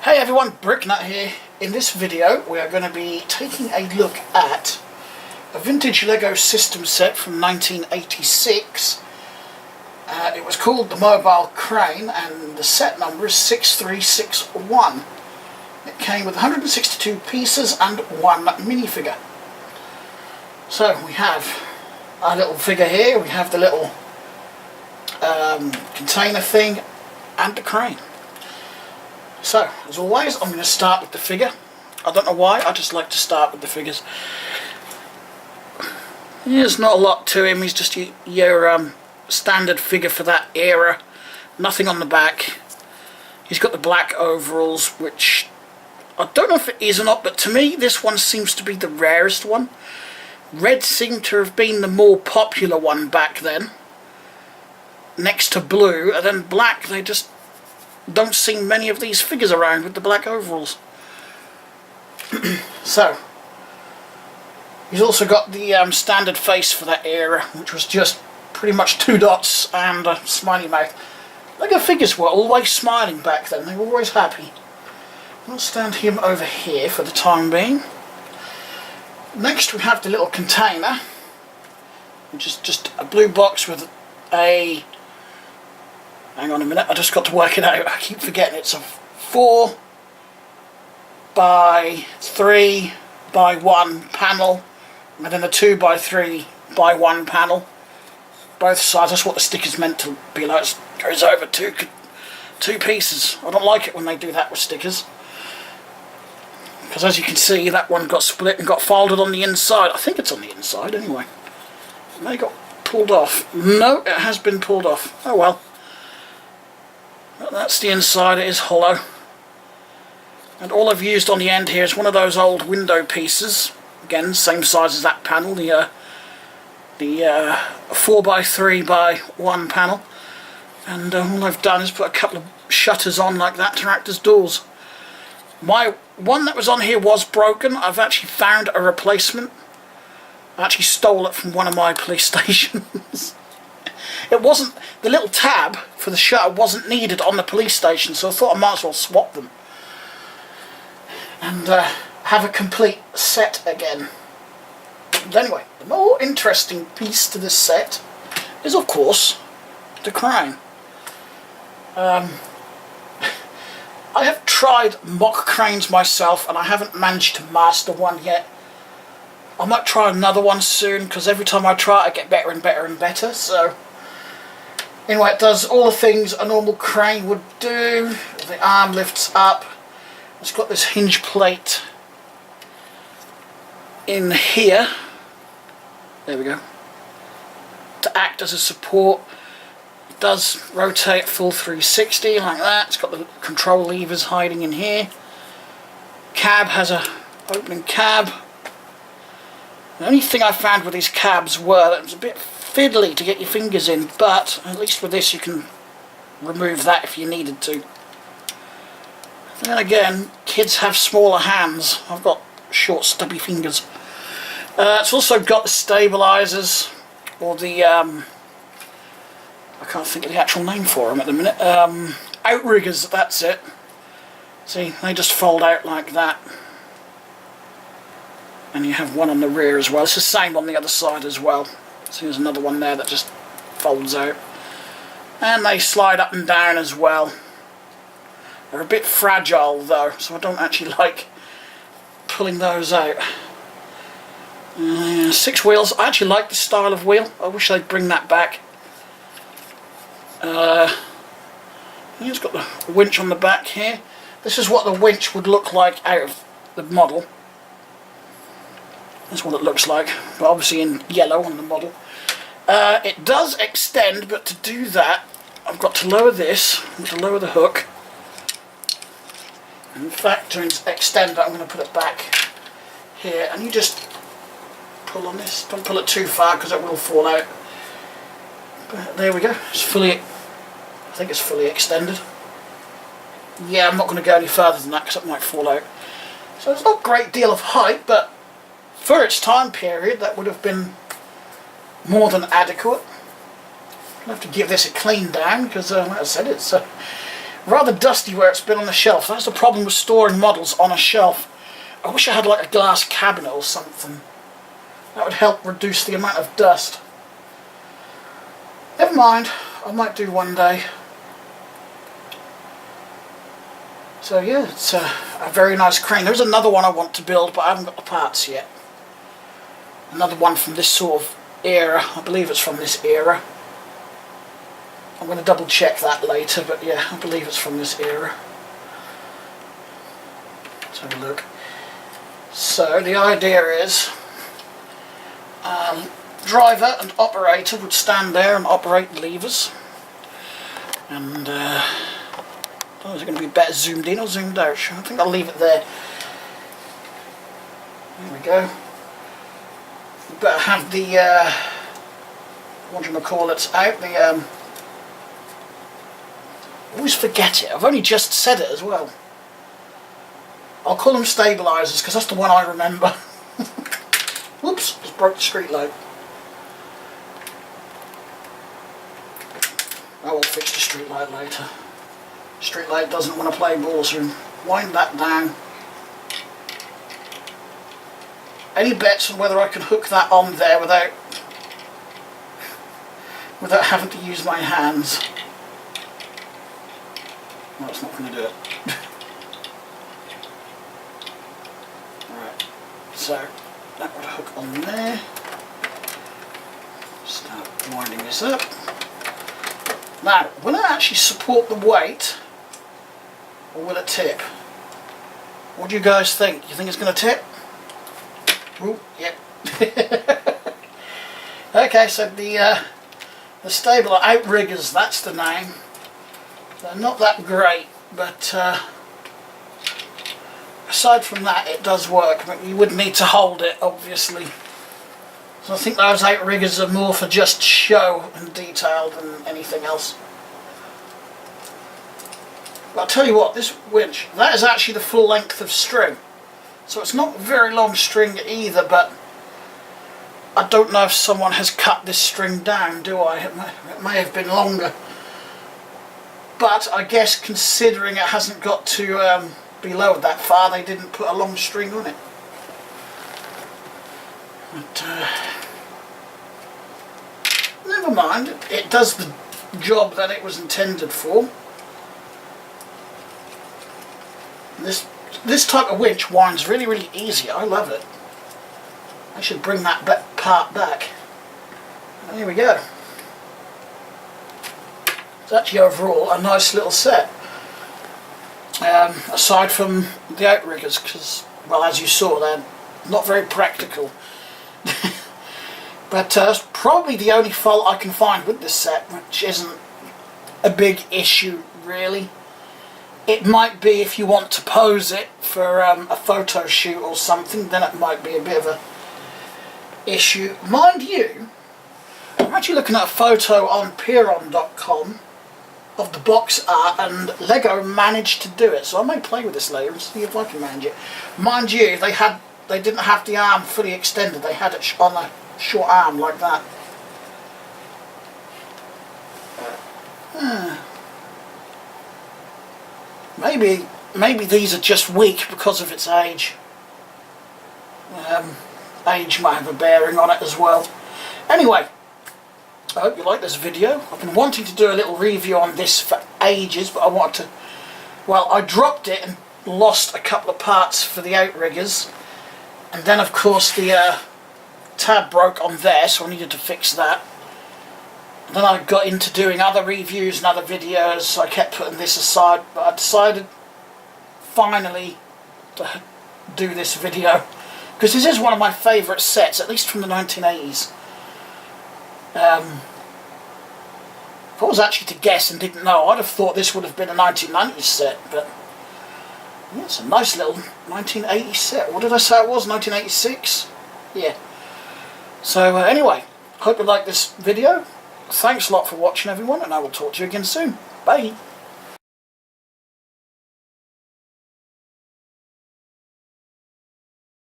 Hey everyone, Bricknut here. In this video we are going to be taking a look at a vintage Lego system set from 1986. It was called the Mobile Crane and the set number is 6361. It came with 162 pieces and one minifigure. So we have our little figure here, we have the little container thing and the crane. So, as always, I'm going to start with the figure. I don't know why, I just like to start with the figures. There's not a lot to him, he's just your standard figure for that era. Nothing on the back. He's got the black overalls, which I don't know if it is or not, but to me this one seems to be the rarest one. Red seemed to have been the more popular one back then, next to blue, and then black, they just don't see many of these figures around with the black overalls. So, he's also got the standard face for that era, which was just pretty much two dots and a smiley mouth. Lego figures were always smiling back then, they were always happy. I'll stand him over here for the time being. Next we have the little container, which is just a blue box with a... hang on a minute, I just got to work it out, I keep forgetting it's a 4 by 3 by 1 panel, and then a 2 by 3 by 1 panel. Both sides, that's what the sticker's meant to be like, it goes over two pieces. I don't like it when they do that with stickers, because as you can see that one got split and got folded on the inside. I think it's on the inside anyway. It may got pulled off. No, it has been pulled off. Oh well. But that's the inside, it is hollow. And all I've used on the end here is one of those old window pieces. Again, same size as that panel, the 4 by 3 by 1 panel. And all I've done is put a couple of shutters on like that to act as doors. My one that was on here was broken. I've actually found a replacement. I actually stole it from one of my police stations. It wasn't, the little tab for the shutter wasn't needed on the police station, so I thought I might as well swap them and have a complete set again. But anyway, the more interesting piece to this set is of course the crane. I have tried mock cranes myself and I haven't managed to master one yet. I might try another one soon, because every time I try it I get better and better and better. So anyway, it does all the things a normal crane would do. The arm lifts up. It's got this hinge plate in here. There we go. To act as a support. It does rotate full 360 like that. It's got the control levers hiding in here. Cab has a opening cab. The only thing I found with these cabs were that it was a bit fiddly to get your fingers in, but at least with this you can remove that if you needed to. Then again, kids have smaller hands. I've got short stubby fingers. It's also got the stabilizers, or the I can't think of the actual name for them at the minute. Outriggers, that's it. See, they just fold out like that. And you have one on the rear as well. It's the same on the other side as well. So there's another one there that just folds out. And they slide up and down as well. They're a bit fragile though, so I don't actually like pulling those out. 6 wheels. I actually like the style of wheel. I wish they'd bring that back. It's got the winch on the back here. This is what the winch would look like out of the model. That's what it looks like, but obviously in yellow on the model. It does extend, but to do that I've got to lower this, and to lower the hook. In fact, to extend that I'm going to put it back here, and you just pull on this. Don't pull it too far because it will fall out. But there we go, it's fully, I think it's fully extended. Yeah, I'm not going to go any further than that because it might fall out. So it's not a great deal of height, but for its time period that would have been more than adequate. I'll have to give this a clean down because, like I said, it's Rather dusty where it's been on the shelf. That's the problem with storing models on a shelf. I wish I had like a glass cabinet or something. That would help reduce the amount of dust. Never mind, I might do one day. So yeah, it's a very nice crane. There's another one I want to build, but I haven't got the parts yet. Another one from this sort of era. I believe it's from this era. I'm going to double check that later, but yeah, I believe it's from this era. Let's have a look. So the idea is driver and operator would stand there and operate the levers, and oh, is it going to be better zoomed in or zoomed out? I think I'll leave it there. There we go. We better have the what do you call it out, the I always forget it, I've only just said it as well. I'll call them stabilisers because that's the one I remember. Whoops, just broke the street light. I will fix the street light later. Street light doesn't want to play ball, so wind that down. Any bets on whether I can hook that on there without having to use my hands? No, it's not going to do it. Right, so that would hook on there. Start winding this up. Now, will it actually support the weight, or will it tip? What do you guys think? You think it's going to tip? Ooh, yep. Okay, so the stable outriggers, that's the name. They're not that great, but aside from that, it does work. But you would need to hold it, obviously. So I think those outriggers are more for just show and detail than anything else. But I'll tell you what, this winch, that is actually the full length of string. So it's not very long string either, but I don't know if someone has cut this string down, do I? It may have been longer. But I guess considering it hasn't got to be lowered that far, they didn't put a long string on it. But never mind, it does the job that it was intended for. This type of winch winds really, really easy. I love it. I should bring that part back. And here we go. It's actually overall a nice little set. Aside from the outriggers, because, well, as you saw, they're not very practical. But it's probably the only fault I can find with this set, which isn't a big issue, really. It might be if you want to pose it for a photo shoot or something, then it might be a bit of a issue. Mind you, I'm actually looking at a photo on Peeron.com of the box art, and Lego managed to do it, so I may play with this later and see if I can manage it. Mind you, they didn't have the arm fully extended, they had it on a short arm like that. Maybe these are just weak because of its age. Age might have a bearing on it as well. Anyway, I hope you like this video. I've been wanting to do a little review on this for ages, but I wanted to... Well, I dropped it and lost a couple of parts for the outriggers. And then, of course, the tab broke on there, so I needed to fix that. And then I got into doing other reviews and other videos, so I kept putting this aside. But I decided, finally, to do this video. Because this is one of my favourite sets, at least from the 1980s. If I was actually to guess and didn't know, I'd have thought this would have been a 1990s set, but yeah, it's a nice little 1980s set. What did I say it was? 1986? Yeah. So anyway, hope you like this video. Thanks a lot for watching, everyone, and I will talk to you again soon. Bye.